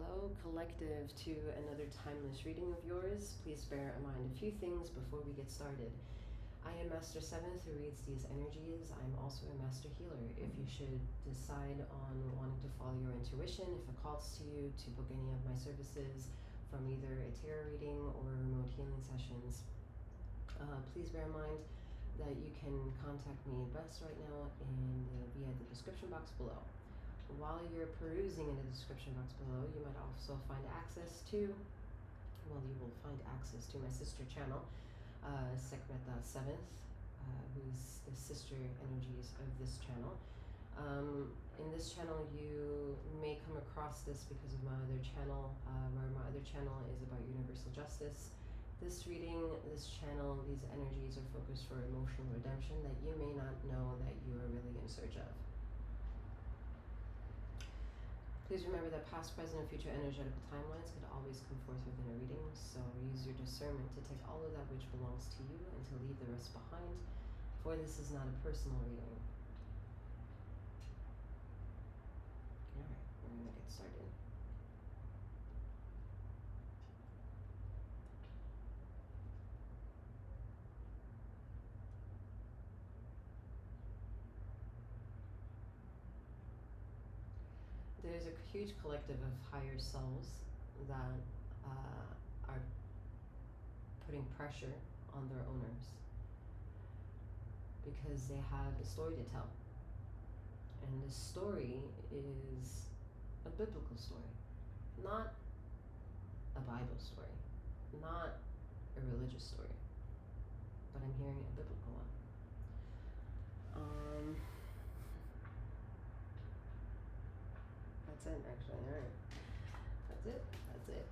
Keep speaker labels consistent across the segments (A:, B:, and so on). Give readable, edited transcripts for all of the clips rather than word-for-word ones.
A: Hello, collective, to another timeless reading of yours. Please bear in mind a few things before we get started. I am Master 7th who reads these energies. I'm also a Master Healer. If you should decide on wanting to follow your intuition, if it calls to you to book any of my services from either a tarot reading or remote healing sessions, please bear in mind that you can contact me best right now via the description box below. While you're perusing in the description box below, you might also find access to, you will find access to my sister channel, Sekhmet 7th, who's the sister energies of this channel. In this channel, you may come across this because of my other channel, where my other channel is about universal justice. This reading, this channel, these energies are focused for emotional redemption that you may not know that you are really in search of. Please remember that past, present, and future energetical timelines could always come forth within a reading, so use your discernment to take all of that which belongs to you and to leave the rest behind, for this is not a personal reading. Alright, we're going to get started. There's a huge collective of higher selves that are putting pressure on their owners because they have a story to tell. And the story is a biblical story, not a Bible story, not a religious story, but I'm hearing a biblical one. That's it, actually. All right. That's it. That's it.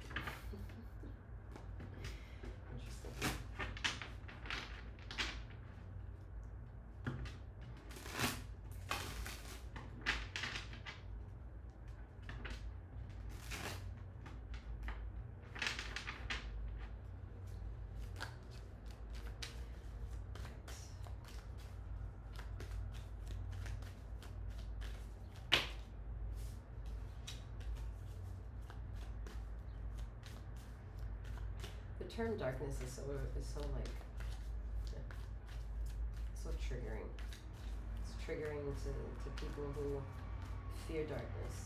A: Interesting. The term darkness is so triggering. It's triggering to people who fear darkness.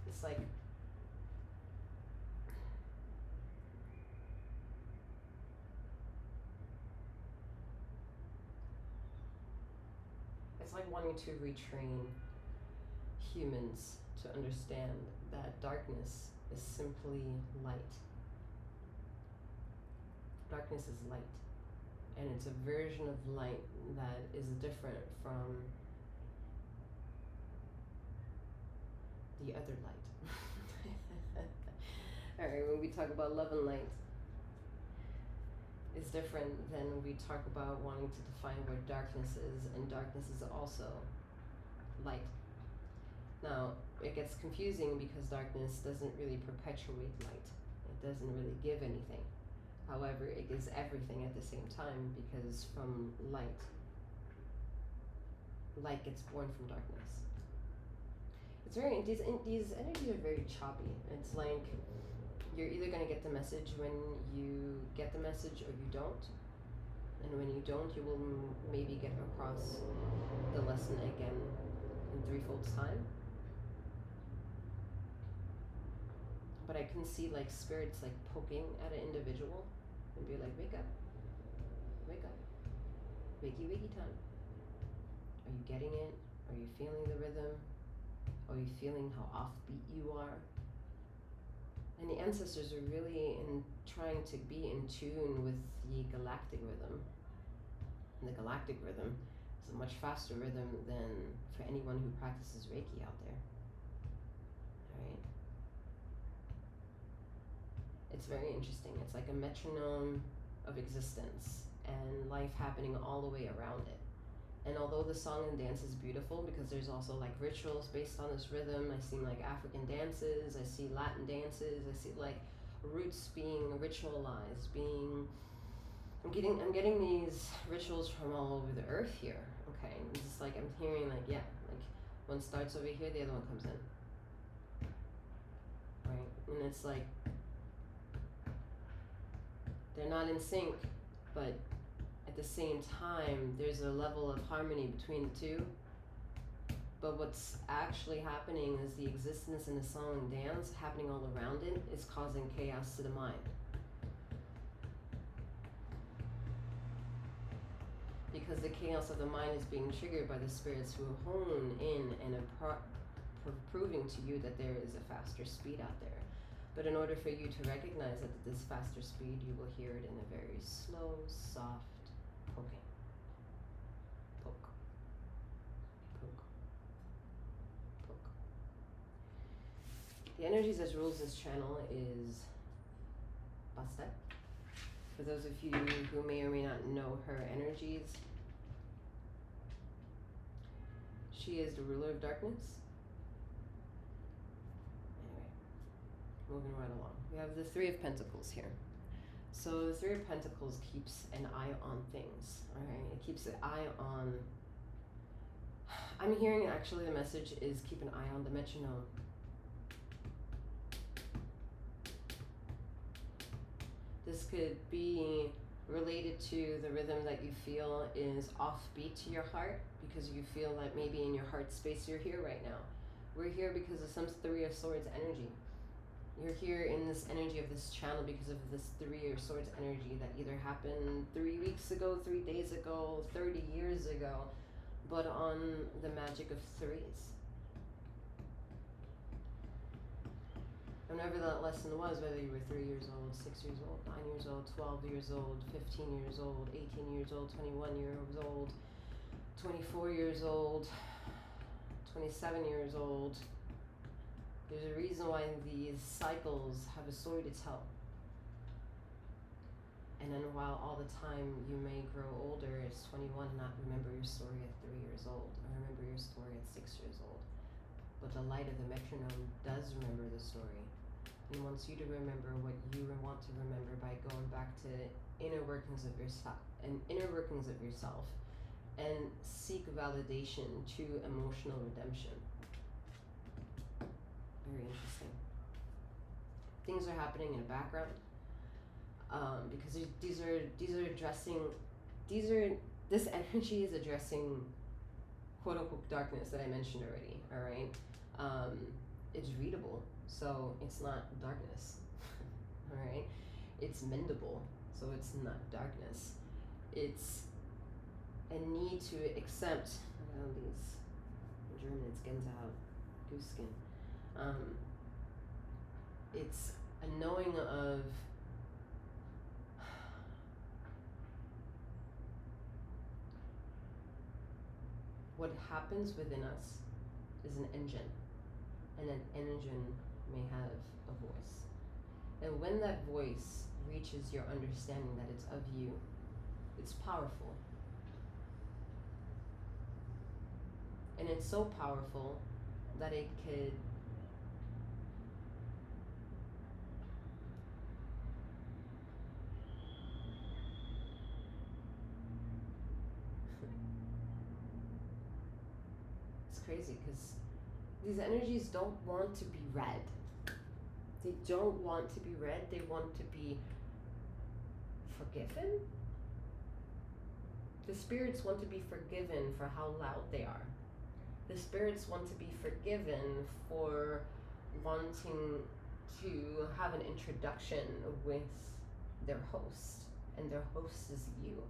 A: It's like wanting to retrain humans to understand that darkness is simply light. Darkness is light, and it's a version of light that is different from the other light. All right, when we talk about love and light, it's different than when we talk about wanting to define what darkness is, and darkness is also light. Now, it gets confusing because darkness doesn't really perpetuate light. It doesn't really give anything. However, it gives everything at the same time, because from light gets born from darkness. It's these energies are very choppy. It's like you're either going to get the message when you get the message or you don't. And when you don't, you will maybe get across the lesson again in threefold time. But I can see like spirits like poking at an individual and be like, wake up, wakey time. Are you getting it? Are you feeling the rhythm? Are you feeling how offbeat you are? And the ancestors are really trying to be in tune with the galactic rhythm. And the galactic rhythm is a much faster rhythm than for anyone who practices Reiki out there. All right. It's very interesting. It's like a metronome of existence and life happening all the way around it. And although the song and dance is beautiful, because there's also like rituals based on this rhythm, I see like African dances, I see Latin dances, I see like roots being ritualized, I'm getting these rituals from all over the earth here, okay? And it's just like I'm hearing like One starts over here, the other one comes in. Right? And it's like, they're not in sync, but at the same time, there's a level of harmony between the two. But what's actually happening is the existence and the song and dance happening all around it is causing chaos to the mind. Because the chaos of the mind is being triggered by the spirits who hone in and are proving to you that there is a faster speed out there. But in order for you to recognize that this faster speed, you will hear it in a very slow, soft poking. Poke. Poke. Poke. The energies that rules this channel is Basta. For those of you who may or may not know her energies, she is the ruler of darkness. Anyway, moving right along. We have the Three of Pentacles here. So the Three of Pentacles keeps an eye on things, alright? It keeps an eye on... I'm hearing actually the message is keep an eye on the metronome. This could be related to the rhythm that you feel is offbeat to your heart, because you feel like maybe in your heart space you're here right now. We're here because of some Three of Swords energy. You're here in this energy of this channel because of this Three of Swords energy that either happened 3 weeks ago, 3 days ago, 30 years ago, but on the magic of threes. Whenever that lesson was, whether you were 3 years old, 6 years old, 9 years old, 12 years old, 15 years old, 18 years old, 21 years old, 24 years old, 27 years old, there's a reason why these cycles have a story to tell. And then while all the time you may grow older at 21 and not remember your story at 3 years old, or remember your story at 6 years old, but the light of the metronome does remember the story. And wants you to remember what you want to remember by going back to inner workings of yourself and seek validation to emotional redemption. Very interesting. Things are happening in the background because this energy is addressing quote unquote darkness that I mentioned already. All right, it's readable. So it's not darkness, all right? It's mendable, so it's not darkness. It's a need to accept, these in German it's Gänsehaut, goose skin. It's a knowing of what happens within us is an engine, and an engine may have a voice. And when that voice reaches your understanding that it's of you, it's powerful. And it's so powerful that it could it's crazy because these energies don't want to be read. They don't want to be read. They want to be forgiven. The spirits want to be forgiven for how loud they are. The spirits want to be forgiven for wanting to have an introduction with their host, and their host is you.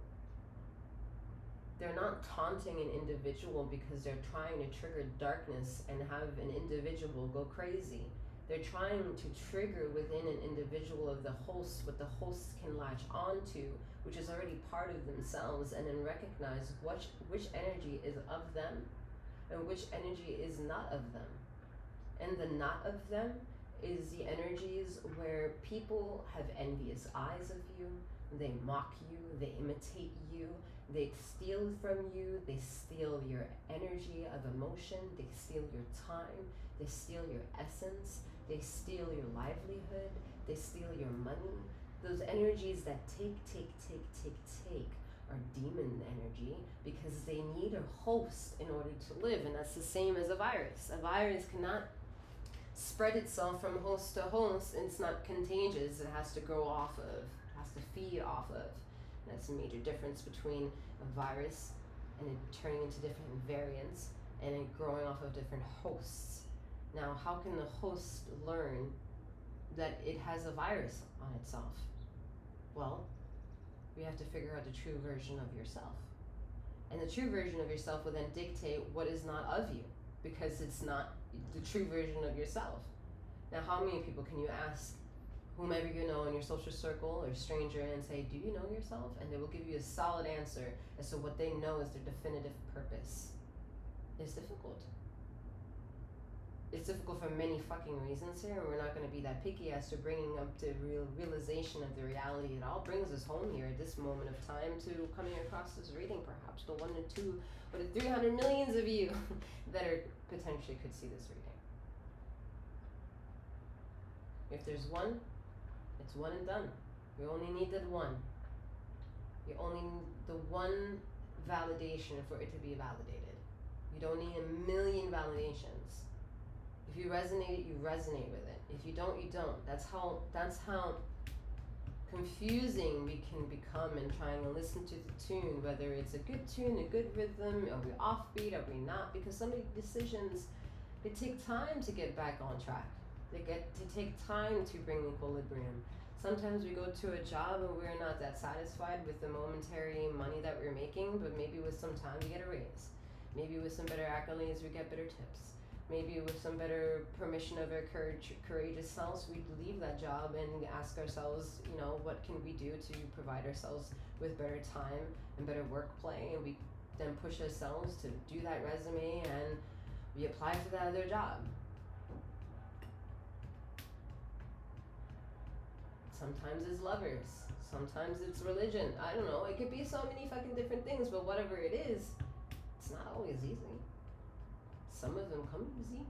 A: They're not taunting an individual because they're trying to trigger darkness and have an individual go crazy. They're trying to trigger within an individual of the host what the host can latch onto, which is already part of themselves, and then recognize which energy is of them and which energy is not of them. And the not of them is the energies where people have envious eyes of you, they mock you, they imitate you, they steal from you, they steal your energy of emotion, they steal your time, they steal your essence, they steal your livelihood, they steal your money. Those energies that take or demon energy, because they need a host in order to live, and that's the same as a virus. A virus cannot spread itself from host to host, and it's not contagious. It has to grow off of, has to feed off of. And that's a major difference between a virus and it turning into different variants and it growing off of different hosts. Now, how can the host learn that it has a virus on itself? Well, we have to figure out the true version of yourself. And the true version of yourself will then dictate what is not of you, because it's not the true version of yourself. Now, how many people can you ask, whomever you know in your social circle or stranger, and say, do you know yourself? And they will give you a solid answer as to what they know is their definitive purpose. It's difficult. It's difficult for many fucking reasons here, and we're not going to be that picky as to bringing up the realization of the reality. It all brings us home here at this moment of time to coming across this reading, perhaps the 1 or 2 or the 300 millions of you that are potentially could see this reading. If there's one, it's one and done. You only needed one. You only need the one validation for it to be validated. You don't need a million validations. If you resonate, you resonate with it. If you don't, you don't. That's how confusing we can become in trying to listen to the tune, whether it's a good tune, a good rhythm, are we offbeat, are we not? Because some of the decisions, they take time to get back on track. They get to take time to bring equilibrium. Sometimes we go to a job and we're not that satisfied with the momentary money that we're making, but maybe with some time we get a raise. Maybe with some better accolades we get better tips. Maybe with some better permission of our courageous selves, we leave that job and ask ourselves, you know, what can we do to provide ourselves with better time and better work play, and we then push ourselves to do that resume and we apply for that other job. Sometimes it's lovers, sometimes it's religion, I don't know, it could be so many fucking different things, but whatever it is, it's not always easy. Some of them come easy.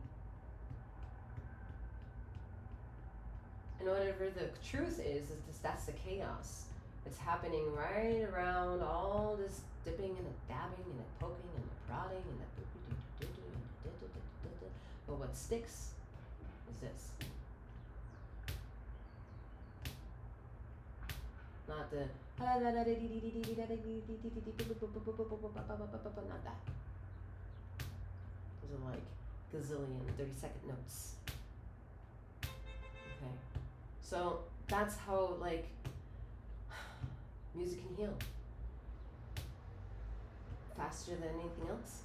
A: And whatever the truth is that's the chaos. It's happening right around all this dipping and the dabbing and the poking and the prodding and the but what sticks is this. Not the not that. Those are like gazillion 30-second notes. Okay. So that's how like music can heal. Faster than anything else.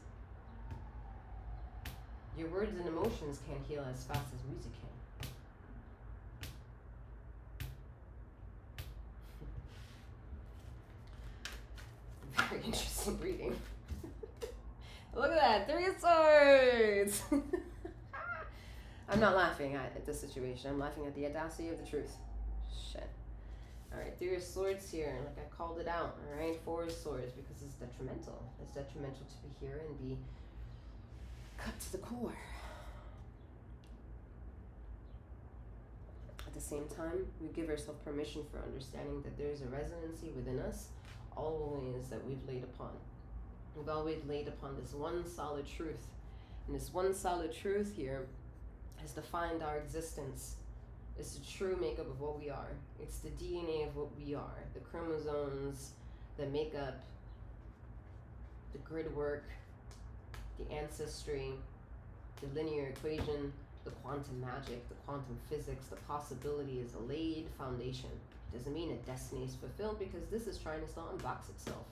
A: Your words and emotions can't heal as fast as music can. Very interesting reading. Look at that, 3 of Swords! I'm not laughing at this situation. I'm laughing at the audacity of the truth. Shit. Alright, 3 of Swords here, like I called it out. Alright, 4 of Swords, because it's detrimental. It's detrimental to be here and be cut to the core. At the same time, we give ourselves permission for understanding that there's a resonancy within us, always that we've laid upon. We've always laid upon this one solid truth. And this one solid truth here has defined our existence. It's the true makeup of what we are. It's the DNA of what we are. The chromosomes, the makeup, the grid work, the ancestry, the linear equation, the quantum magic, the quantum physics, the possibility is a laid foundation. Doesn't mean a destiny is fulfilled, because this is trying to still unbox itself.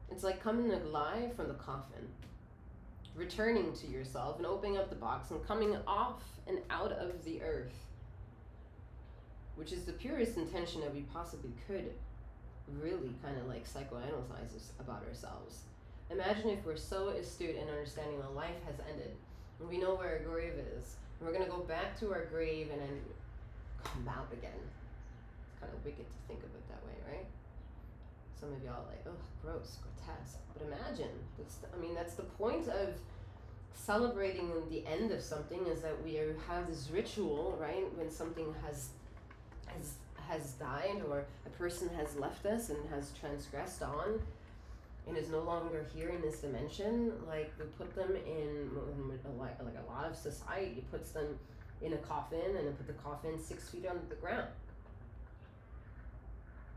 A: It's like coming alive from the coffin, returning to yourself and opening up the box and coming off and out of the earth, which is the purest intention that we possibly could really kind of like psychoanalyze about ourselves. Imagine if we're so astute in understanding that life has ended and we know where our grave is, and we're going to go back to our grave and then come out again. It's kind of wicked to think of it that way, right? Some of y'all are like, oh, gross, grotesque. But imagine, that's the point of celebrating the end of something, is that we have this ritual, right? When something has died, or a person has left us and has transgressed on and is no longer here in this dimension, like we put them in like a lot of society puts them in a coffin, and they put the coffin 6 feet under the ground.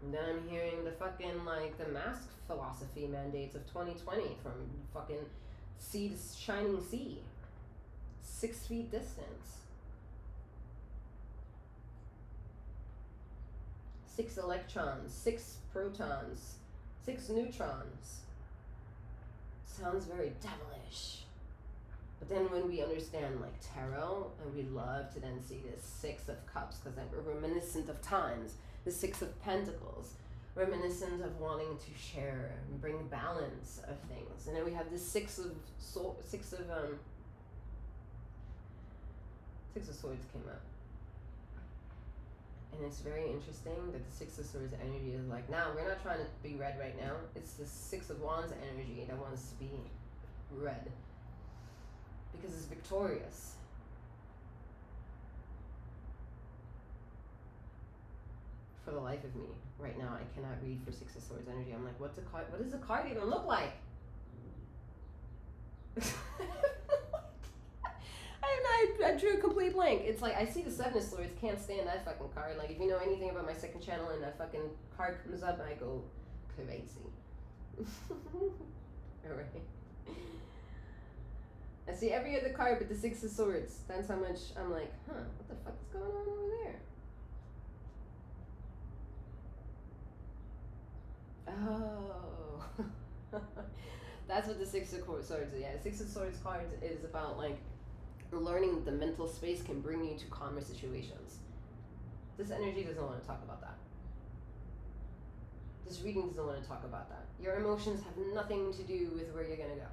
A: And then I'm hearing the fucking like the mask philosophy mandates of 2020 from fucking sea to shining sea. 6 feet distance. 6 electrons, 6 protons, 6 neutrons. Sounds very devilish. But then when we understand like tarot, and we love to then see this 6 of cups, because we're reminiscent of times, the 6 of pentacles, reminiscent of wanting to share and bring balance of things. And then we have the 6 of swords came up. And it's very interesting that the 6 of Swords energy is like, now we're not trying to be red right now. It's the 6 of Wands energy that wants to be red. Because it's victorious. For the life of me, right now, I cannot read for 6 of Swords energy. I'm like, what does the card even look like? I drew a complete blank. It's like, I see the 7 of Swords, can't stand that fucking card. Like, if you know anything about my second channel and that fucking card comes up, I go crazy. Alright. I see every other card but the 6 of Swords. That's how much I'm like, what the fuck is going on over there? Oh. That's what the 6 of Swords is. Yeah, 6 of Swords cards is about like learning that the mental space can bring you to calmer situations. This energy doesn't want to talk about that. This reading doesn't want to talk about that. Your emotions have nothing to do with where you're going to go.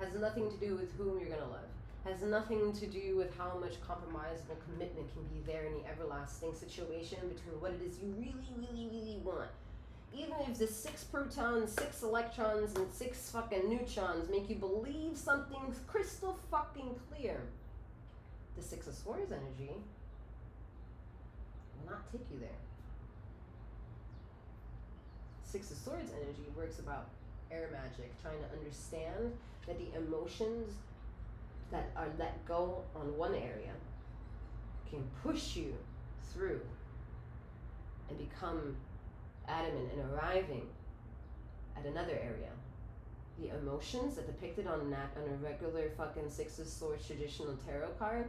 A: Has nothing to do with whom you're going to love. Has nothing to do with how much compromisable commitment can be there in the everlasting situation between what it is you really, really, really want. Even if the 6 protons, 6 electrons, and 6 fucking neutrons make you believe something's crystal fucking clear, the 6 of Swords energy will not take you there. 6 of Swords energy works about air magic, trying to understand that the emotions that are let go on one area can push you through and become adamant in arriving at another area. The emotions that depicted on a regular fucking 6 of Swords traditional tarot card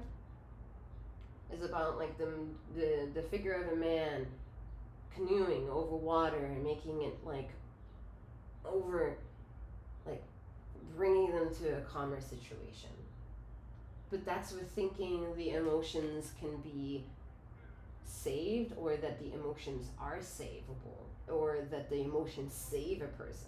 A: is about like the figure of a man canoeing over water and making it like over, like bringing them to a calmer situation. But that's with thinking the emotions can be saved, or that the emotions are savable, or that the emotions save a person.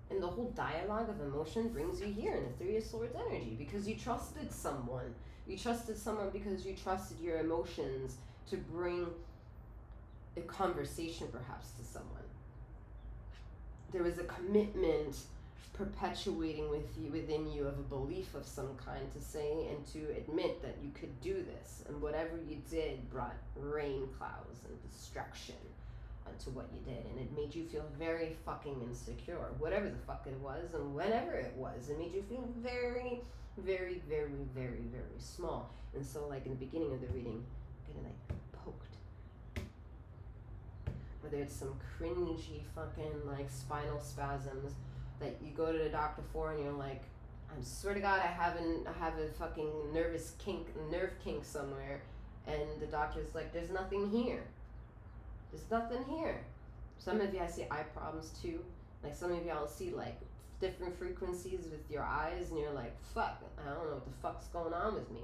A: And the whole dialogue of emotion brings you here in the 3 of Swords energy, because you trusted someone. You trusted someone because you trusted your emotions to bring a conversation perhaps to someone. There was a commitment perpetuating within you of a belief of some kind to say and to admit that you could do this, and whatever you did brought rain clouds and destruction onto what you did, and it made you feel very fucking insecure, whatever the fuck it was, and whenever it was, it made you feel very, very, very, very, very small. And so like in the beginning of the reading, getting like poked, whether it's some cringy fucking like spinal spasms that you go to the doctor for, and you're like, I swear to God, I have a fucking nerve kink somewhere, and the doctor's like, there's nothing here. There's nothing here. Some of you, I see eye problems too. Like some of y'all see like different frequencies with your eyes, and you're like, fuck, I don't know what the fuck's going on with me.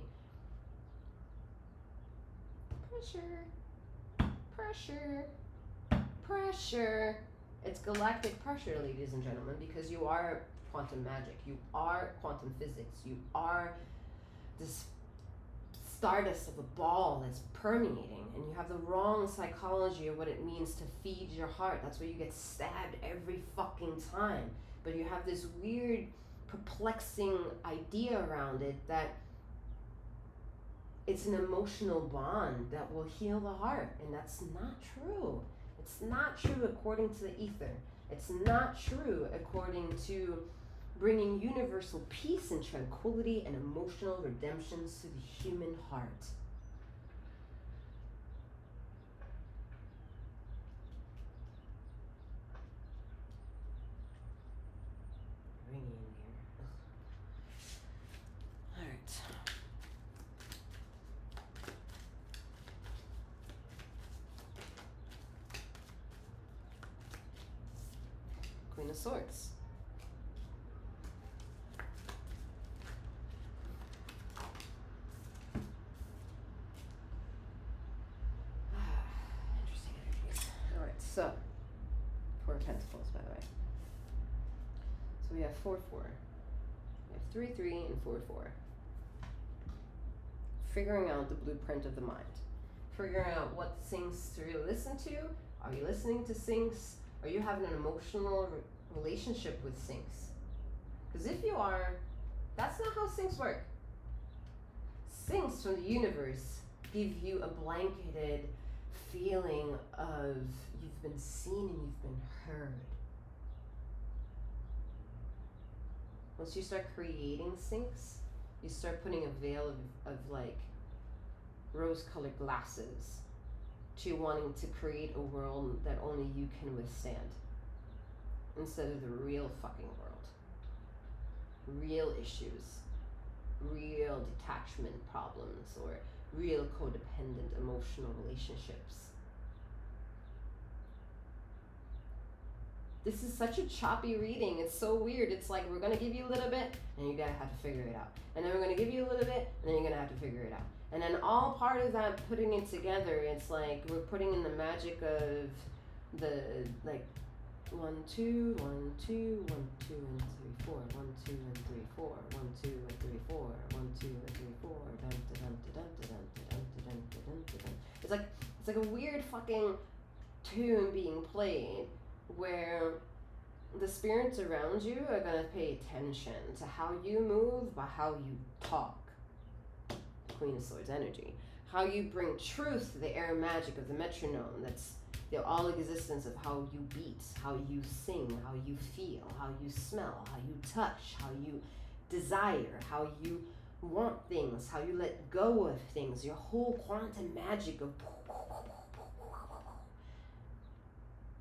A: Pressure. It's galactic pressure, ladies and gentlemen, because you are quantum magic. You are quantum physics. You are this stardust of a ball that's permeating, and you have the wrong psychology of what it means to feed your heart. That's why you get stabbed every fucking time. But you have this weird, perplexing idea around it that it's an emotional bond that will heal the heart, and that's not true. It's not true according to the ether. It's not true according to bringing universal peace and tranquility and emotional redemptions to the human heart. Ringing in here. All right. Queen of Swords. Interesting energies. All right, so Four of Pentacles, by the way. So we have 4-4. We have 3-3 and 4-4. Figuring out the blueprint of the mind. Figuring out what things to really listen to. Are you listening to syncs? Are you having an emotional relationship with syncs? Because if you are, that's not how syncs work. Syncs from the universe give you a blanketed feeling of you've been seen and you've been heard. Once you start creating syncs, you start putting a veil of like rose-colored glasses to wanting to create a world that only you can withstand, instead of the real fucking world. Real issues, real detachment problems, or real codependent emotional relationships. This is such a choppy reading. It's so weird. It's like we're gonna give you a little bit, and you're gonna have to figure it out. And then we're gonna give you a little bit, and then you're gonna have to figure it out. And then all part of that putting it together, it's like we're putting in the magic of the like 1, 2, 1, 2, 1, 2, and 3, 4, 1, 2, and 3, 4, 1, 2, and 3, 4, 1, 2, and 3, 4. Dun, dun, dun, dun, dun, dun, dun, dun, dun, dun. It's like a weird fucking tune being played where the spirits around you are gonna pay attention to how you move by how you talk. Queen of Swords energy. How you bring truth to the air magic of the metronome. That's the all existence of how you beat, how you sing, how you feel, how you smell, how you touch, how you desire, how you want things, how you let go of things. Your whole quantum magic of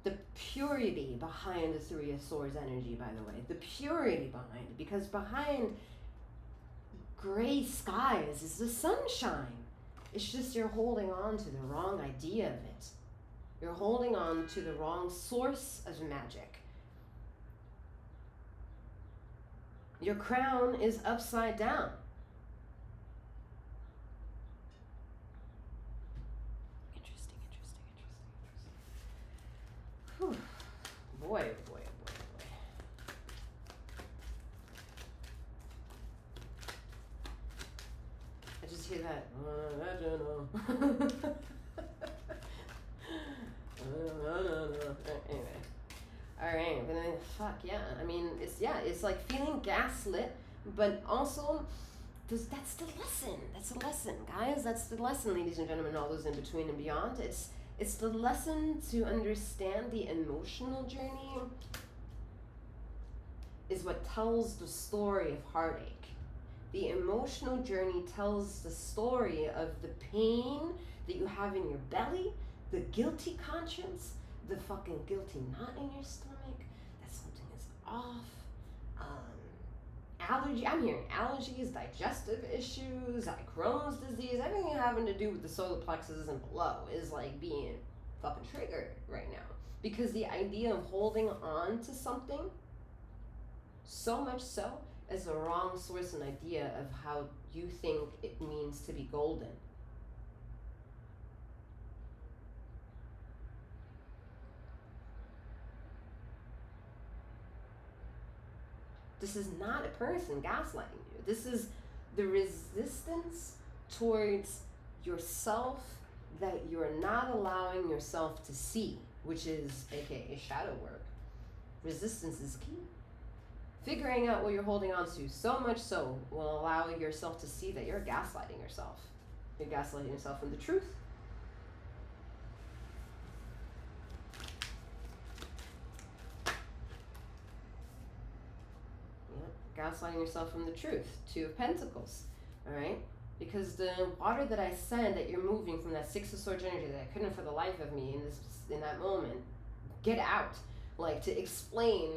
A: the purity behind the Three of Swords energy, by the way. The purity behind it. Because behind gray skies is the sunshine. It's just you're holding on to the wrong idea of it. You're holding on to the wrong source of magic. Your crown is upside down. Interesting. Whew. Boy. I just hear that. I don't know. Anyway. Alright, but then, fuck yeah. I mean, it's like feeling gaslit, but also, that's the lesson. That's the lesson, guys. That's the lesson, ladies and gentlemen, all those in between and beyond. It's the lesson to understand the emotional journey is what tells the story of heartache. The emotional journey tells the story of the pain that you have in your belly, the guilty conscience, the fucking guilty knot in your stomach, that something is off. Allergy, I'm hearing allergies, digestive issues, like Crohn's disease, everything having to do with the solar plexus and below is like being fucking triggered right now. Because the idea of holding on to something, so much so, is the wrong source and idea of how you think it means to be golden. This is not a person gaslighting you. This is the resistance towards yourself that you're not allowing yourself to see, which is aka shadow work. Resistance is key. Figuring out what you're holding on to so much so will allow yourself to see that you're gaslighting yourself. You're gaslighting yourself from the truth. Gaslighting yourself from the truth. Two of Pentacles, all right? Because the water that I said that you're moving from that Six of Swords energy that I couldn't for the life of me in that moment get out, like to explain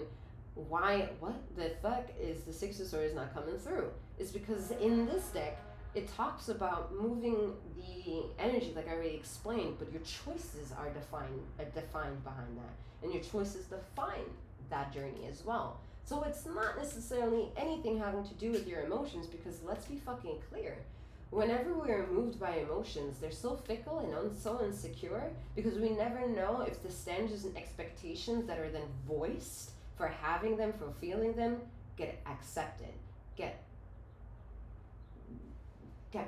A: why, what the fuck is the Six of Swords not coming through? It's because in this deck it talks about moving the energy, like I already explained, but your choices are defined behind that, and your choices define that journey as well. So it's not necessarily anything having to do with your emotions, because let's be fucking clear. Whenever we're moved by emotions, they're so fickle and so insecure, because we never know if the standards and expectations that are then voiced for having them, for feeling them, get accepted, get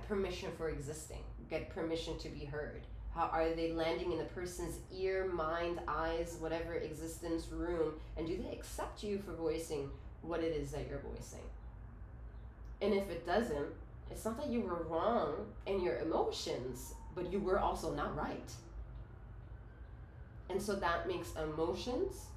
A: permission for existing, get permission to be heard. How are they landing in the person's ear, mind, eyes, whatever existence, room, and do they accept you for voicing what it is that you're voicing? And if it doesn't, it's not that you were wrong in your emotions, but you were also not right. And so that makes emotions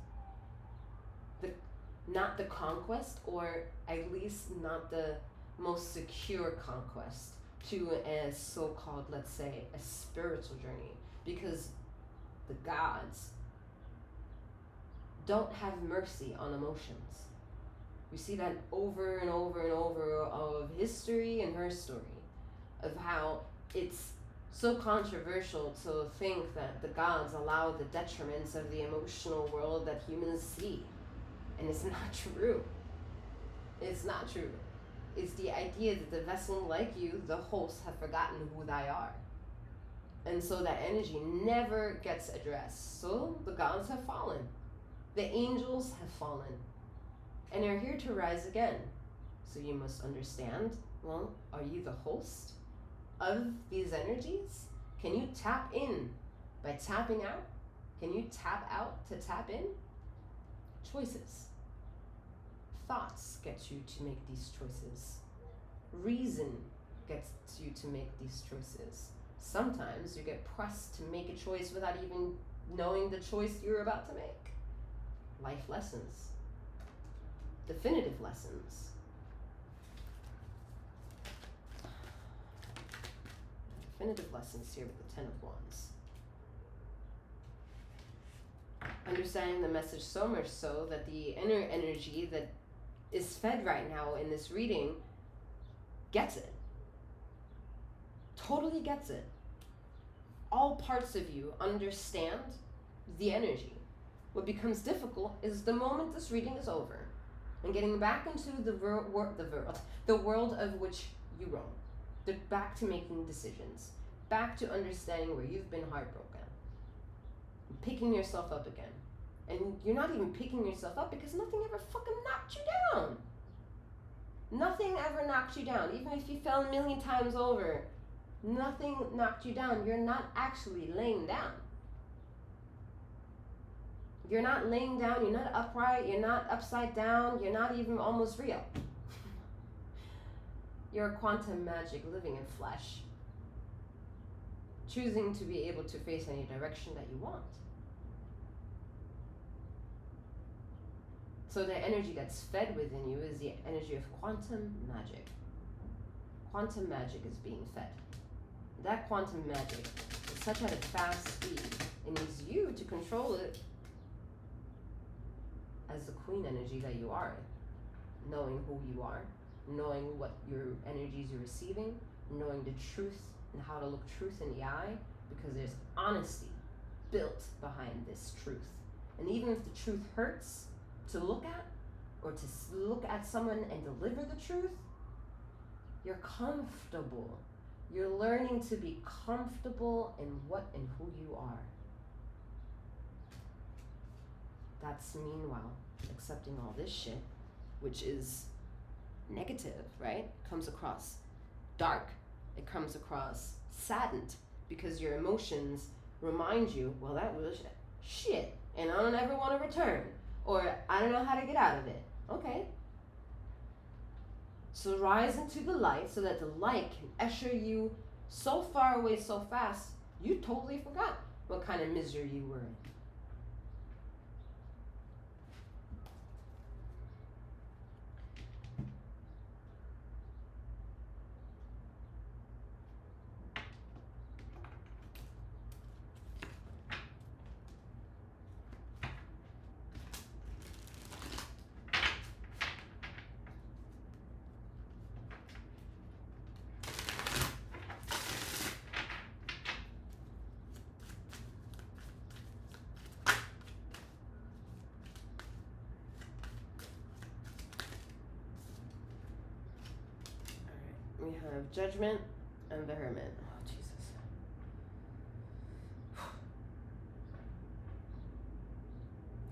A: not the conquest, or at least not the most secure conquest to a so-called, let's say, a spiritual journey, because the gods don't have mercy on emotions. We see that over and over and over of history and her story, of how it's so controversial to think that the gods allow the detriments of the emotional world that humans see. And it's not true. It's not true. It's the idea that the vessel like you, the host, have forgotten who they are. And so that energy never gets addressed. So the gods have fallen. The angels have fallen. And they're here to rise again. So you must understand, well, are you the host of these energies? Can you tap in by tapping out? Can you tap out to tap in? Choices. Thoughts get you to make these choices. Reason gets you to make these choices. Sometimes you get pressed to make a choice without even knowing the choice you're about to make. Life lessons. Definitive lessons. Definitive lessons here with the Ten of Wands. Understanding the message so much so that the inner energy that is fed right now in this reading gets it. Totally gets it. All parts of you understand the energy. What becomes difficult is the moment this reading is over and getting back into the world of which you roam. Back to making decisions. Back to understanding where you've been heartbroken. Picking yourself up again. And you're not even picking yourself up because nothing ever fucking knocked you down. Nothing ever knocked you down. Even if you fell a million times over, nothing knocked you down. You're not actually laying down. You're not laying down, you're not upright, you're not upside down, you're not even almost real. You're quantum magic living in flesh. Choosing to be able to face any direction that you want. So the energy that's fed within you is the energy of quantum magic. Quantum magic is being fed. That quantum magic is such at a fast speed, it needs you to control it as the queen energy that you are, knowing who you are, knowing what your energies you're receiving, knowing the truth and how to look truth in the eye, because there's honesty built behind this truth. And even if the truth hurts to look at, or to look at someone and deliver the truth, you're comfortable. You're learning to be comfortable in what and who you are. That's meanwhile accepting all this shit, which is negative, right? Comes across dark. It comes across saddened because your emotions remind you, well, that was shit, and I don't ever want to return, or I don't know how to get out of it. Okay. So rise into the light so that the light can usher you so far away so fast, you totally forgot what kind of misery you were in. We have Judgment and the Hermit. Oh, Jesus.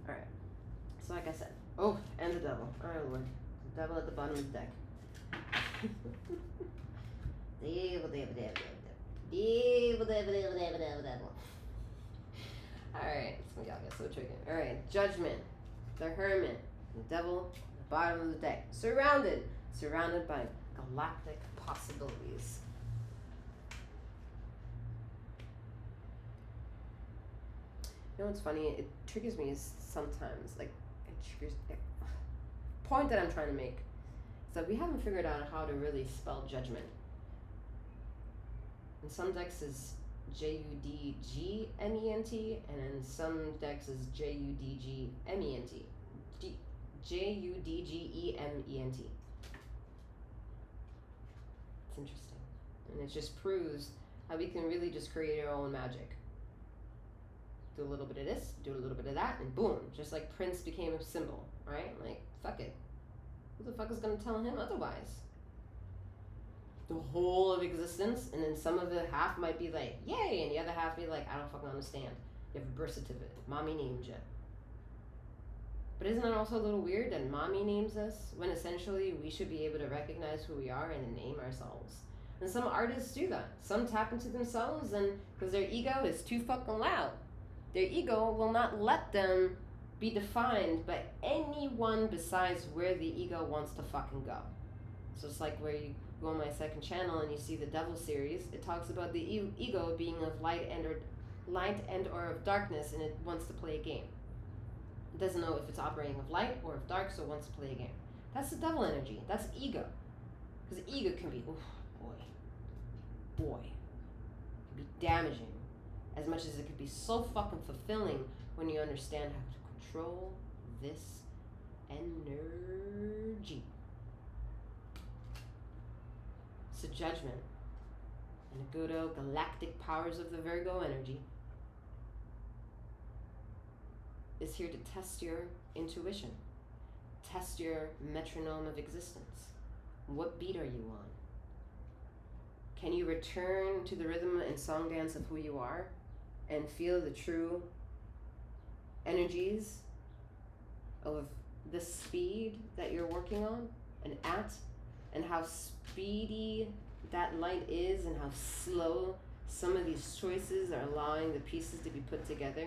A: Alright. So like I said. Oh, and the Devil. Alright, Lord. The Devil at the bottom of the deck. Devil. Alright, so y'all get so tricky. Alright, Judgment, the Hermit, the Devil, the bottom of the deck. Surrounded by galactic possibilities. You know what's funny? It triggers me sometimes. Like, it triggers. Point that I'm trying to make is that we haven't figured out how to really spell judgment. In some decks is Judgment, and in some decks is Judgment. Judgment. It's interesting. And it just proves how we can really just create our own magic. Do a little bit of this, do a little bit of that, and boom. Just like Prince became a symbol, right? Like, fuck it. Who the fuck is gonna tell him otherwise? The whole of existence, and then some of the half might be like, yay, and the other half be like, I don't fucking understand. You have a birth certificate. Mommy named you. But isn't that also a little weird that mommy names us when essentially we should be able to recognize who we are and name ourselves? And some artists do that. Some tap into themselves, and because their ego is too fucking loud. Their ego will not let them be defined by anyone besides where the ego wants to fucking go. So it's like where you go on my second channel and you see the Devil series. It talks about the ego being of light and or of darkness, and it wants to play a game. It doesn't know if it's operating of light or of dark, so it wants to play a game. That's the devil energy. That's ego. Because ego can be, boy, it can be damaging as much as it could be so fucking fulfilling when you understand how to control this energy. So Judgment and the good old galactic powers of the Virgo energy is here to test your intuition, test your metronome of existence. What beat are you on? Can you return to the rhythm and song dance of who you are and feel the true energies of the speed that you're working on and at, and how speedy that light is and how slow some of these choices are allowing the pieces to be put together?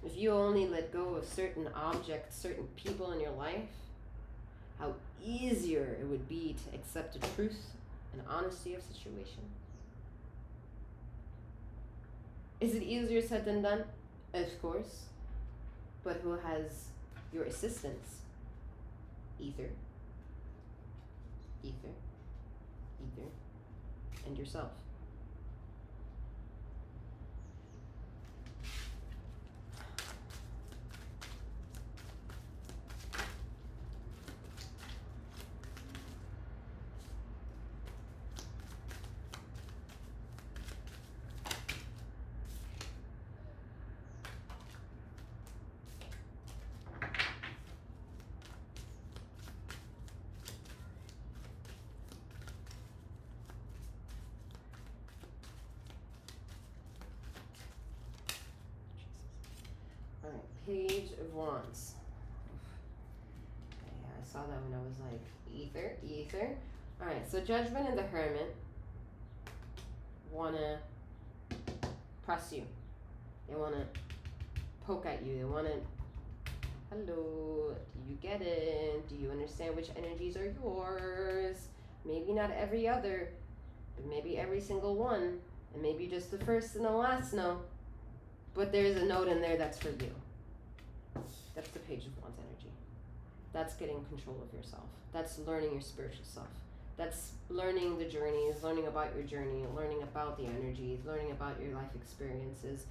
A: If you only let go of certain objects, certain people in your life, how easier it would be to accept the truth and honesty of situation. Is it easier said than done? Of course. But who has your assistance? Ether, and yourself. Alright, Page of Wands. Yeah, I saw that when I was like, ether. Alright, so Judgment and the Hermit wanna press you. They wanna poke at you. They wanna, hello, do you get it? Do you understand which energies are yours? Maybe not every other It may be every single one, and maybe just the first and the last no, but there's a note in there that's for you. That's the Page of Wands energy. That's getting control of yourself. That's learning your spiritual self. That's learning the journeys, learning about your journey, learning about the energies, learning about your life experiences,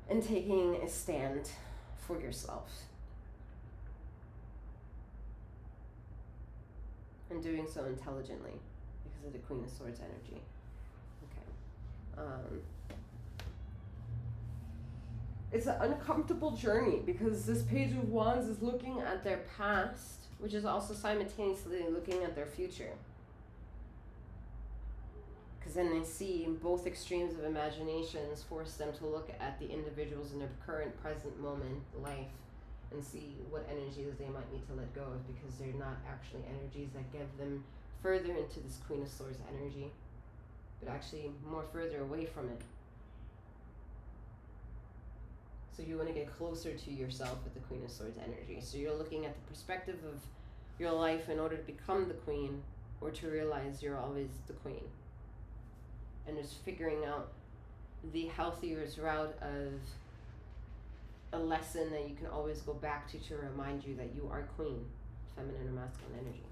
A: and taking a stand for yourself. And doing so intelligently because of the Queen of Swords energy. Okay. It's an uncomfortable journey because this Page of Wands is looking at their past, which is also simultaneously looking at their future. Because then they see both extremes of imaginations force them to look at the individuals in their current present moment life and see what energies they might need to let go of, because they're not actually energies that give them further into this Queen of Swords energy, but actually more further away from it. So you want to get closer to yourself with the Queen of Swords energy. So you're looking at the perspective of your life in order to become the queen, or to realize you're always the queen. And just figuring out the healthiest route of a lesson that you can always go back to remind you that you are queen, feminine or masculine energy.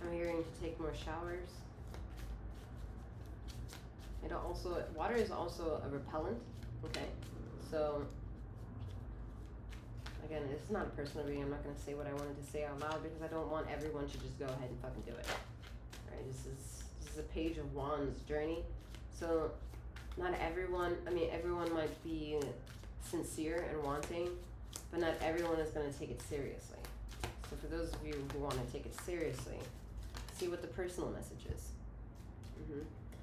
A: I'm hearing to take more showers. Water is also a repellent, okay? So, again, this is not a personal reading. I'm not going to say what I wanted to say out loud because I don't want everyone to just go ahead and fucking do it. Right? This is a Page of Wands journey. So, not everyone, everyone might be sincere and wanting, but not everyone is going to take it seriously. So for those of you who want to take it seriously, see what the personal message is.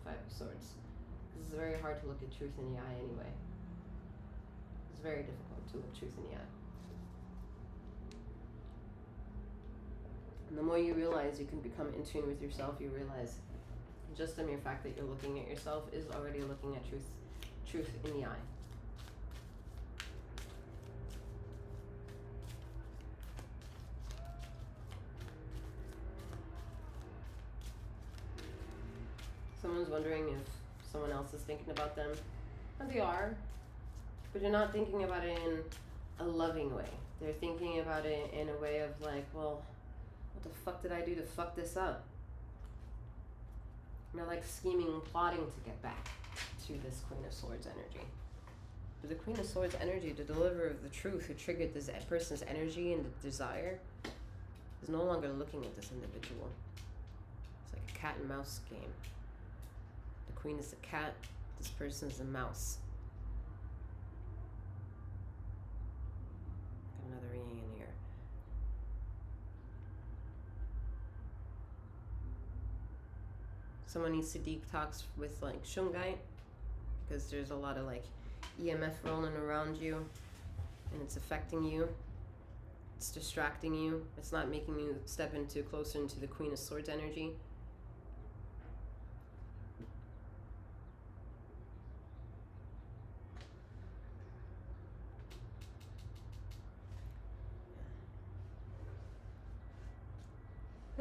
A: Five of Swords. This is very hard to look at truth in the eye anyway. It's very difficult to look truth in the eye. And the more you realize you can become in tune with yourself, you realize just the mere fact that you're looking at yourself is already looking at truth in the eye. Someone's wondering if someone else is thinking about them. And they are, but they're not thinking about it in a loving way. They're thinking about it in a way of like, well, what the fuck did I do to fuck this up? And they're like scheming and plotting to get back to this Queen of Swords energy. But the Queen of Swords energy, the deliverer of the truth who triggered this person's energy and the desire, is no longer looking at this individual. It's like a cat and mouse game. The queen is the cat, this person is the mouse. Got another ring in here. Someone needs to detox with like shungite, because there's a lot of like EMF rolling around you and it's affecting you. It's distracting you. It's not making you step closer into the Queen of Swords energy.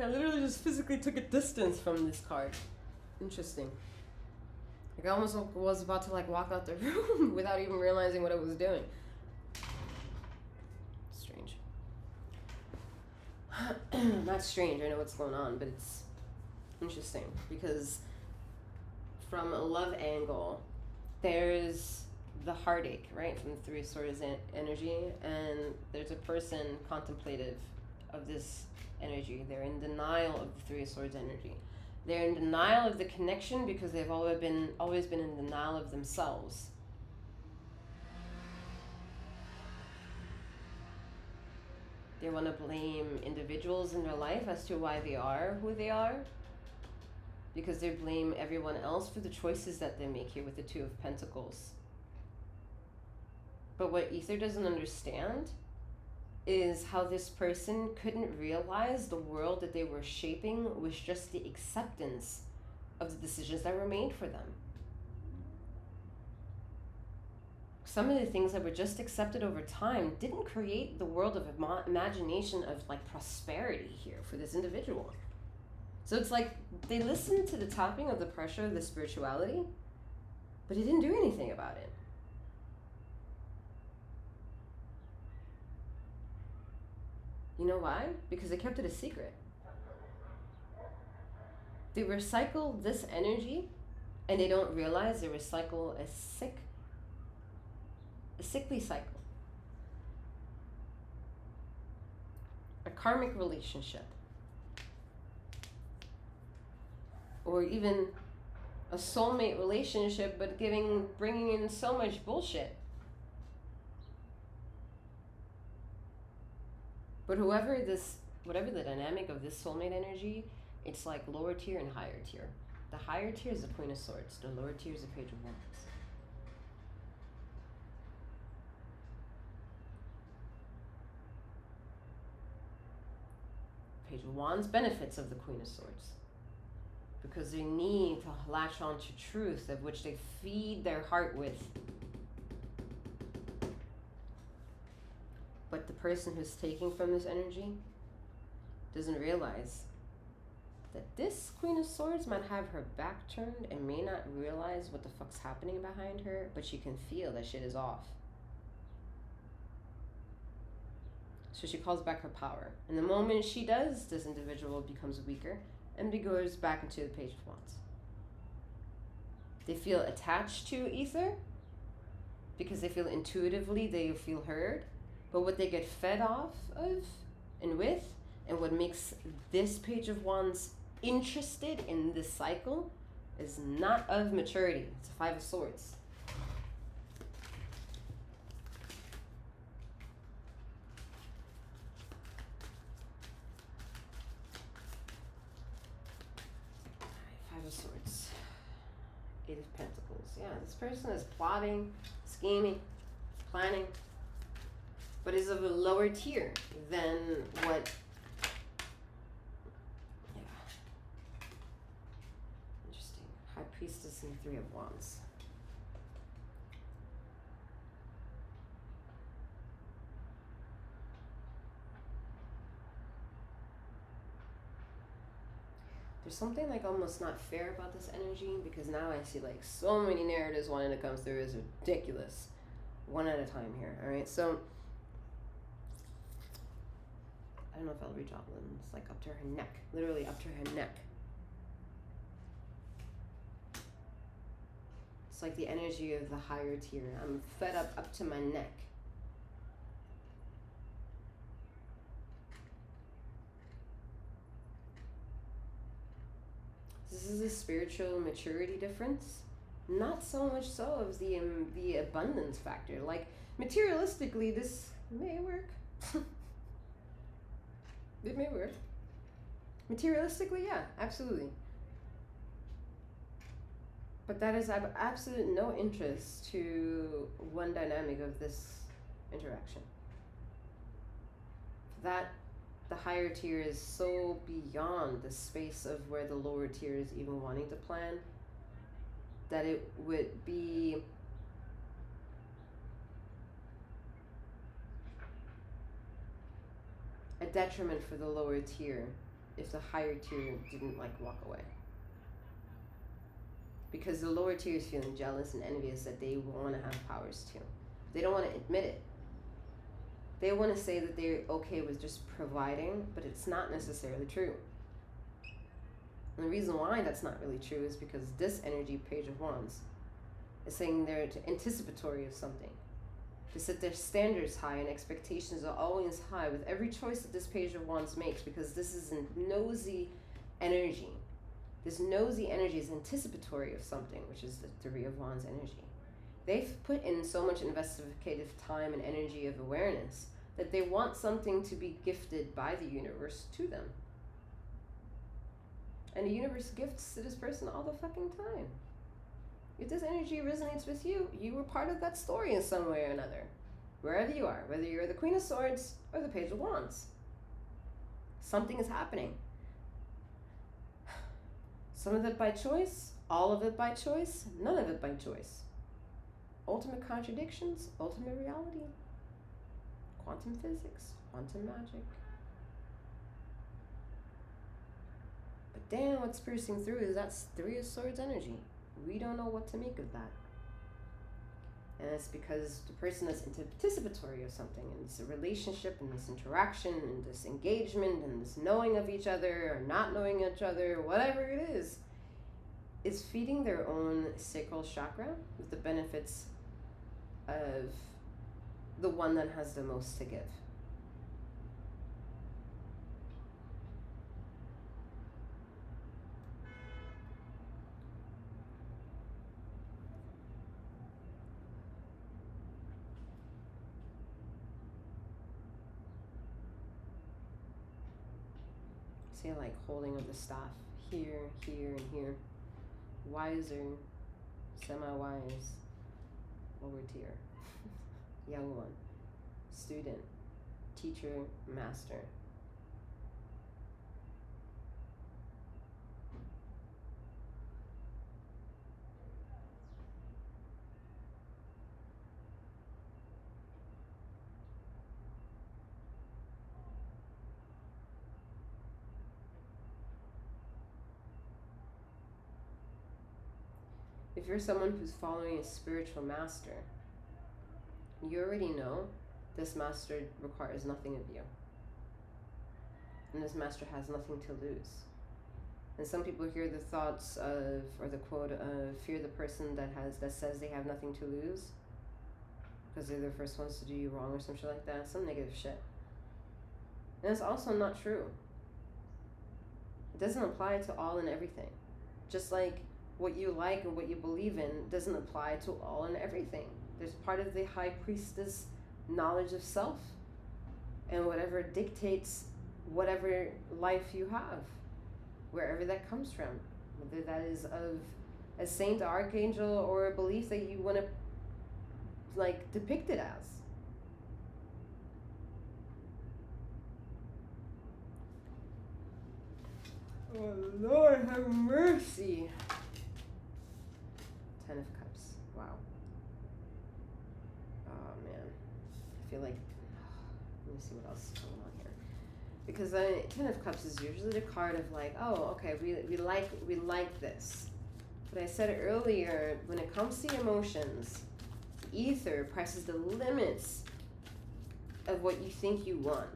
A: I literally just physically took a distance from this card. Interesting. Like I almost was about to like walk out the room without even realizing what I was doing. Strange. Not strange, I know what's going on, but it's interesting because from a love angle, there's the heartache, right? From the Three of Swords energy, and there's a person contemplative of this energy. They're in denial of the Three of Swords energy. They're in denial of the connection because they've always been in denial of themselves. They want to blame individuals in their life as to why they are who they are, because they blame everyone else for the choices that they make here with the Two of Pentacles. But what Ether doesn't understand is how this person couldn't realize the world that they were shaping was just the acceptance of the decisions that were made for them. Some of the things that were just accepted over time didn't create the world of imagination of like prosperity here for this individual. So it's like they listened to the tapping of the pressure of the spirituality, but it didn't do anything about it. You know why? Because they kept it a secret. They recycle this energy and they don't realize they recycle a sickly cycle. A karmic relationship. Or even a soulmate relationship, but bringing in so much bullshit. But whatever the dynamic of this soulmate energy, it's like lower tier and higher tier. The higher tier is the Queen of Swords. The lower tier is the Page of Wands. Page of Wands benefits of the Queen of Swords because they need to latch on to truth of which they feed their heart with. But the person who's taking from this energy doesn't realize that this Queen of Swords might have her back turned and may not realize what the fuck's happening behind her, but she can feel that shit is off. So she calls back her power. And the moment she does, this individual becomes weaker and goes back into the Page of Wands. They feel attached to Ether because they feel intuitively they feel heard. But what they get fed off of and with, and what makes this Page of Wands interested in this cycle, is not of maturity. It's a Five of Swords. Five of Swords. Eight of Pentacles. Yeah, this person is plotting, scheming, planning, but is of a lower tier than what, yeah. Interesting. High Priestess and Three of Wands. There's something like almost not fair about this energy because now I see like so many narratives wanting to come through is ridiculous. One at a time here, all right? So, I don't know if I'll reach out. It's like up to her neck, literally up to her neck. It's like the energy of the higher tier. I'm fed up to my neck. This is a spiritual maturity difference. Not so much so of the abundance factor. Like materialistically, this may work. It may work. Materialistically, yeah, absolutely. But that is of absolute no interest to one dynamic of this interaction. That the higher tier is so beyond the space of where the lower tier is even wanting to plan, that it would be a detriment for the lower tier if the higher tier didn't like walk away. Because the lower tier is feeling jealous and envious that they want to have powers too. They don't want to admit it. They want to say that they're okay with just providing, but it's not necessarily true. And the reason why that's not really true is because this energy, Page of Wands, is saying they're anticipatory of something. They set their standards high and expectations are always high with every choice that this Page of Wands makes, because this is a nosy energy. This nosy energy is anticipatory of something, which is the Three of Wands energy. They've put in so much investigative time and energy of awareness that they want something to be gifted by the universe to them. And the universe gifts to this person all the fucking time. If this energy resonates with you, you were part of that story in some way or another. Wherever you are, whether you're the Queen of Swords or the Page of Wands. Something is happening. Some of it by choice, all of it by choice, none of it by choice. Ultimate contradictions, ultimate reality. Quantum physics, quantum magic. But damn, what's piercing through is that Three of Swords energy. We don't know what to make of that. And it's because the person that's anticipatory of something, and this relationship, and this interaction, and this engagement, and this knowing of each other, or not knowing each other, whatever it is feeding their own sacral chakra with the benefits of the one that has the most to give. Say like holding of the staff here, here, and here. Wiser, semi-wise, lower tier. Young one, student, teacher, master. If you're someone who's following a spiritual master, you already know this master requires nothing of you. And this master has nothing to lose. And some people hear the thoughts of, or the quote of, fear the person that says they have nothing to lose, because they're the first ones to do you wrong or some shit like that. Some negative shit. And it's also not true. It doesn't apply to all and everything. Just like what you like and what you believe in doesn't apply to all and everything. There's part of the high priestess knowledge of self, and whatever dictates whatever life you have, wherever that comes from, whether that is of a saint, archangel, or a belief that you want to like depict it as. Oh Lord, have mercy. Ten of Cups. Wow. Oh man. I feel like, let me see what else is going on here. Because Ten of Cups is usually the card of like, oh, okay, we like this. But I said earlier, when it comes to emotions, ether presses the limits of what you think you want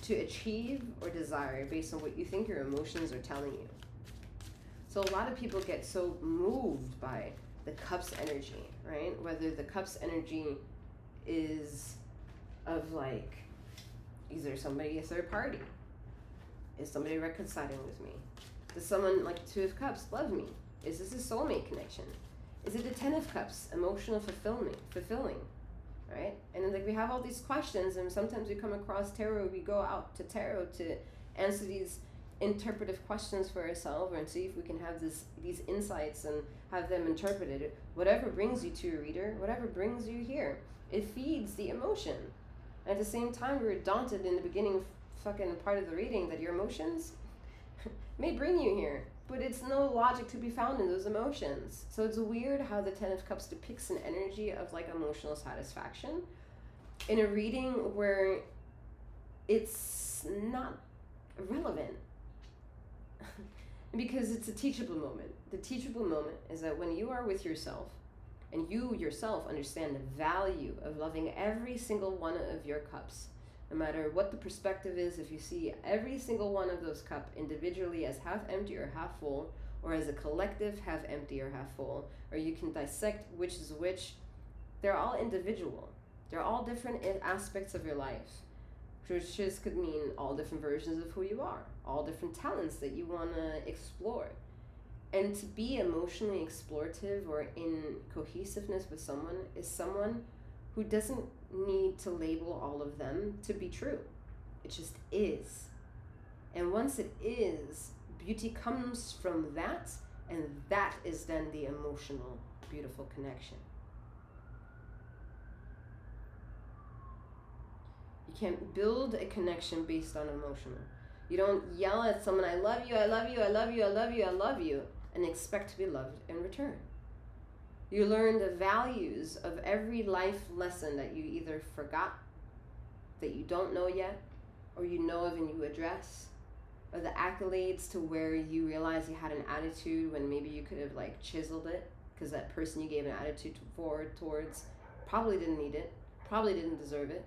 A: to achieve or desire based on what you think your emotions are telling you. So a lot of people get so moved by the Cups energy, right? Whether the Cups energy is of like, is there somebody, a third party? Is somebody reconciling with me? Does someone like Two of Cups love me? Is this a soulmate connection? Is it the Ten of Cups, emotional fulfilling, right? And like we have all these questions, and sometimes we come across tarot, we go out to tarot to answer these interpretive questions for ourselves and see if we can have these insights and have them interpreted. Whatever brings you to a reader, whatever brings you here, it feeds the emotion. And at the same time, we were daunted in the beginning fucking part of the reading that your emotions may bring you here, but it's no logic to be found in those emotions. So it's weird how the Ten of Cups depicts an energy of like emotional satisfaction in a reading where it's not relevant. Because it's a teachable moment. The teachable moment is that when you are with yourself and you yourself understand the value of loving every single one of your cups, no matter what the perspective is, if you see every single one of those cups individually as half empty or half full, or as a collective half empty or half full, or you can dissect which is which, they're all individual. They're all different aspects of your life, which just could mean all different versions of who you are, all different talents that you want to explore. And to be emotionally explorative or in cohesiveness with someone is someone who doesn't need to label all of them to be true. It just is. And once it is, beauty comes from that, and that is then the emotional, beautiful connection. You can't build a connection based on emotional. You don't yell at someone, I love you, I love you, I love you, I love you, I love you, and expect to be loved in return. You learn the values of every life lesson that you either forgot, that you don't know yet, or you know of and you address, or the accolades to where you realize you had an attitude when maybe you could have like chiseled it, because that person you gave an attitude towards probably didn't need it, probably didn't deserve it.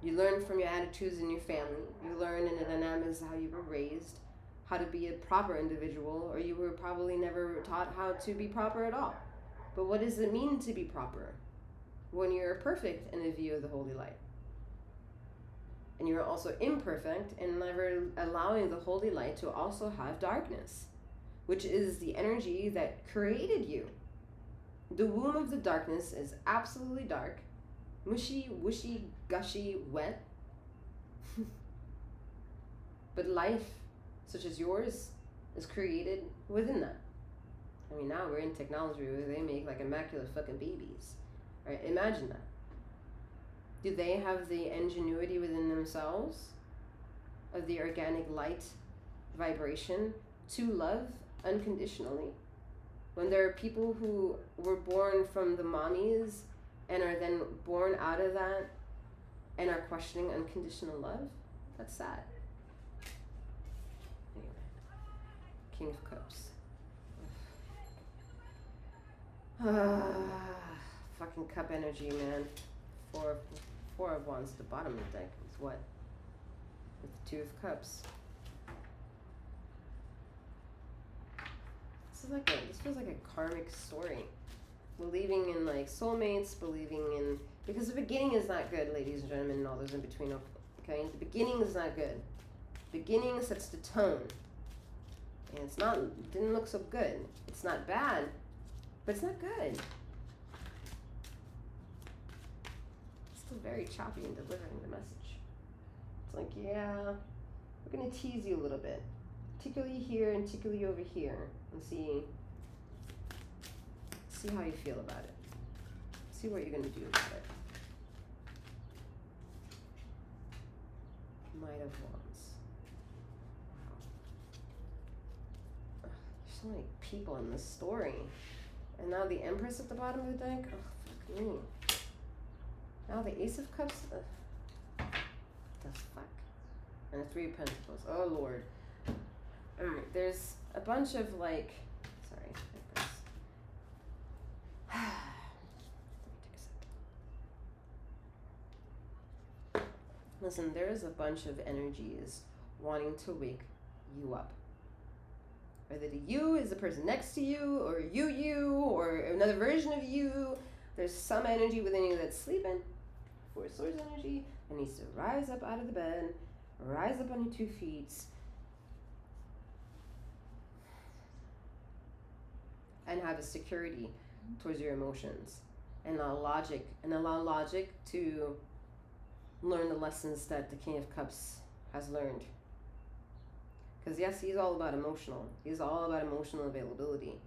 A: You learn from your attitudes in your family. You learn in the dynamics of how you were raised, how to be a proper individual, or you were probably never taught how to be proper at all. But what does it mean to be proper when you're perfect in the view of the holy light? And you're also imperfect and never allowing the holy light to also have darkness, which is the energy that created you. The womb of the darkness is absolutely dark, mushy, whooshy, gushy, wet. But life, such as yours, is created within that. I mean, now we're in technology where they make like immaculate fucking babies. Right? Imagine that. Do they have the ingenuity within themselves of the organic light vibration to love unconditionally? When there are people who were born from the mommies and are then born out of that and are questioning unconditional love, that's sad. Anyway, King of Cups. Fucking cup energy, man. Four of Wands at the bottom of the deck is what? With the Two of Cups. This feels like a karmic story. Believing in like soulmates, believing in, because the beginning is not good, ladies and gentlemen, and all those in between. Okay, the beginning is not good. Beginning sets the tone, and didn't look so good. It's not bad, but it's not good. It's still very choppy in delivering the message. It's like, yeah, we're gonna tease you a little bit, particularly here and particularly over here, and see how you feel about it. See what you're gonna do about it. Knight of Wands. Wow. There's so many people in this story. And now the Empress at the bottom of the deck. Oh, fuck me. Now the Ace of Cups. The fuck? And the Three of Pentacles. Oh, Lord. Alright, there's a bunch of like, sorry, Empress. Let me take a sec. Listen, there is a bunch of energies wanting to wake you up. Whether the you is the person next to you, or you, or another version of you. There's some energy within you that's sleeping. Four of Swords energy that needs to rise up out of the bed, rise up on your 2 feet, and have a security towards your emotions, and allow logic to learn the lessons that the King of Cups has learned. Because yes, he's all about emotional. He's all about emotional availability.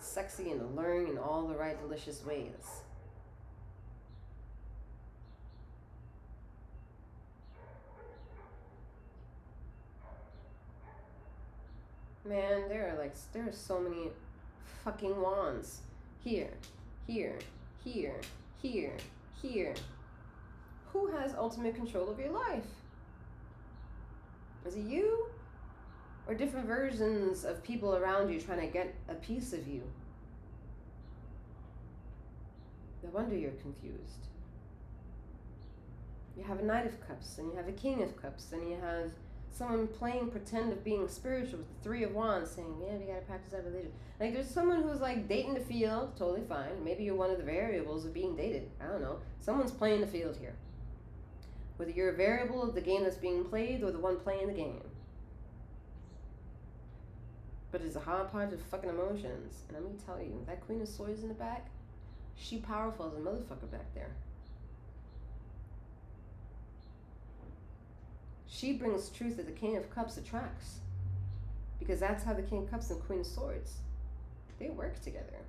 A: Sexy and alluring in all the right delicious ways. Man, there are so many fucking wands. Here, here, here, here, here. Who has ultimate control of your life? Is it you? Or different versions of people around you trying to get a piece of you? No wonder you're confused. You have a Knight of Cups, and you have a King of Cups, and you have someone playing pretend of being spiritual with the Three of Wands, saying, yeah, we gotta practice our religion. Like, there's someone who's like dating the field, totally fine. Maybe you're one of the variables of being dated. I don't know. Someone's playing the field here. Whether you're a variable of the game that's being played or the one playing the game. But it's a hodgepodge of fucking emotions. And let me tell you, that Queen of Swords in the back, she powerful as a motherfucker back there. She brings truth that the King of Cups attracts. Because that's how the King of Cups and Queen of Swords, they work together.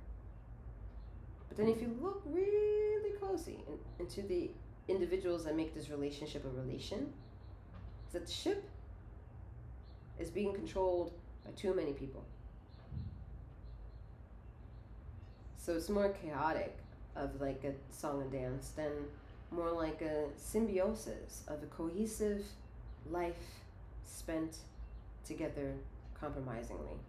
A: But then if you look really closely into the individuals that make this relationship a relation, is that the ship is being controlled by too many people. So it's more chaotic of like a song and dance than more like a symbiosis of a cohesive life spent together compromisingly.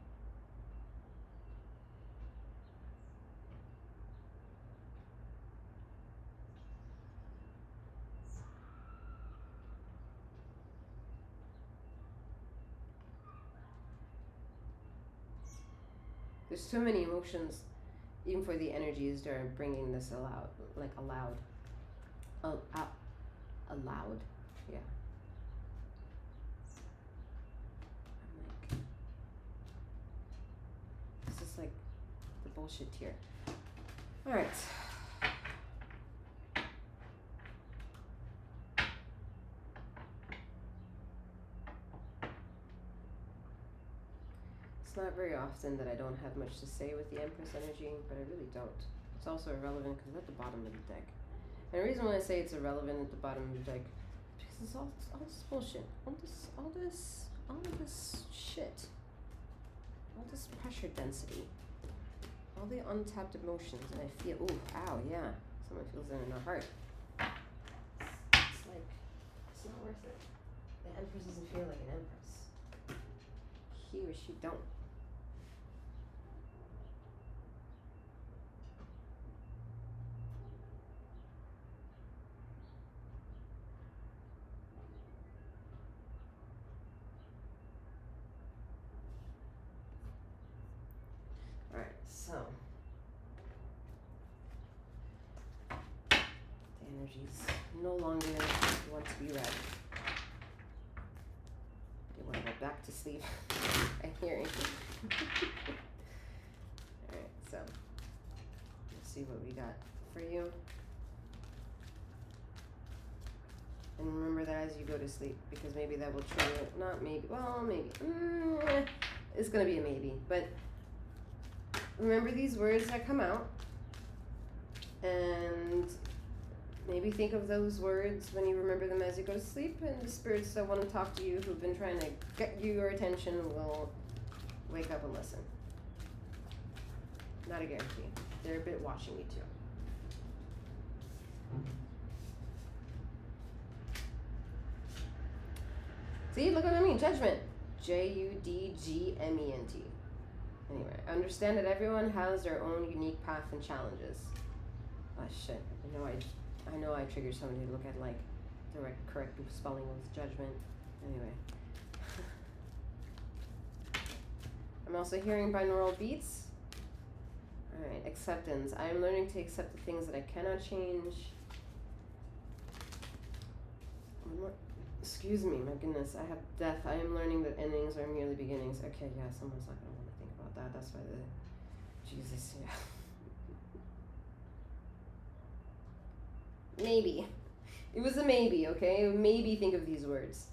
A: There's too many emotions, even for the energies that are bringing this allowed. Allowed? Yeah. I'm like, this is like the bullshit here. Alright. It's not very often that I don't have much to say with the Empress energy, but I really don't. It's also irrelevant because it's at the bottom of the deck. And the reason why I say it's irrelevant at the bottom of the deck, because it's all this bullshit, all this shit, all this pressure density, all the untapped emotions, and I feel, ooh, ow, yeah, someone feels it in their heart. It's like, it's not worth it. The Empress doesn't feel like an Empress. He or she don't. Alright, so the energies no longer want to be read. They want to go back to sleep. I hear it. Alright, so let's see what we got for you. And remember that as you go to sleep, because maybe that will trigger, not maybe, well, maybe. It's going to be a maybe, but remember these words that come out, and maybe think of those words when you remember them as you go to sleep, and the spirits that want to talk to you, who've been trying to get your attention, will wake up and listen. Not a guarantee. They're a bit watching you too. See, look what I mean, judgment. Judgment. Anyway, understand that everyone has their own unique path and challenges. Oh shit, I know I triggered somebody to look at like the correct spelling of judgment. Anyway. I'm also hearing binaural beats. Alright, acceptance. I am learning to accept the things that I cannot change. Excuse me, my goodness, I have death. I am learning that endings are merely beginnings. Okay, yeah, someone's not gonna want to think about that. That's why Jesus, yeah. Maybe. It was a maybe, okay? Maybe think of these words.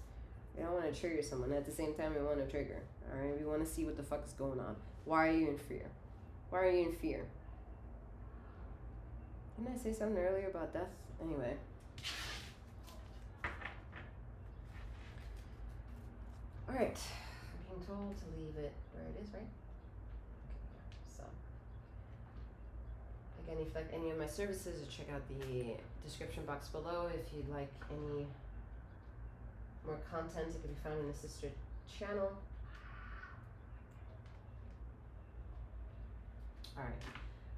A: We don't want to trigger someone. At the same time, we want to trigger. Alright? We want to see what the fuck is going on. Why are you in fear? Why are you in fear? Didn't I say something earlier about death? Anyway. Alright. I'm being told to leave it where it is, right? Okay, so. Again, if you like any of my services, check out the description box below. If you'd like any more content, it can be found in the sister channel. Alright.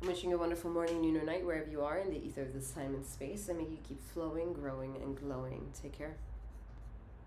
A: I'm wishing you a wonderful morning, noon, or night, wherever you are in the ether of this time and space, and may you keep flowing, growing, and glowing. Take care.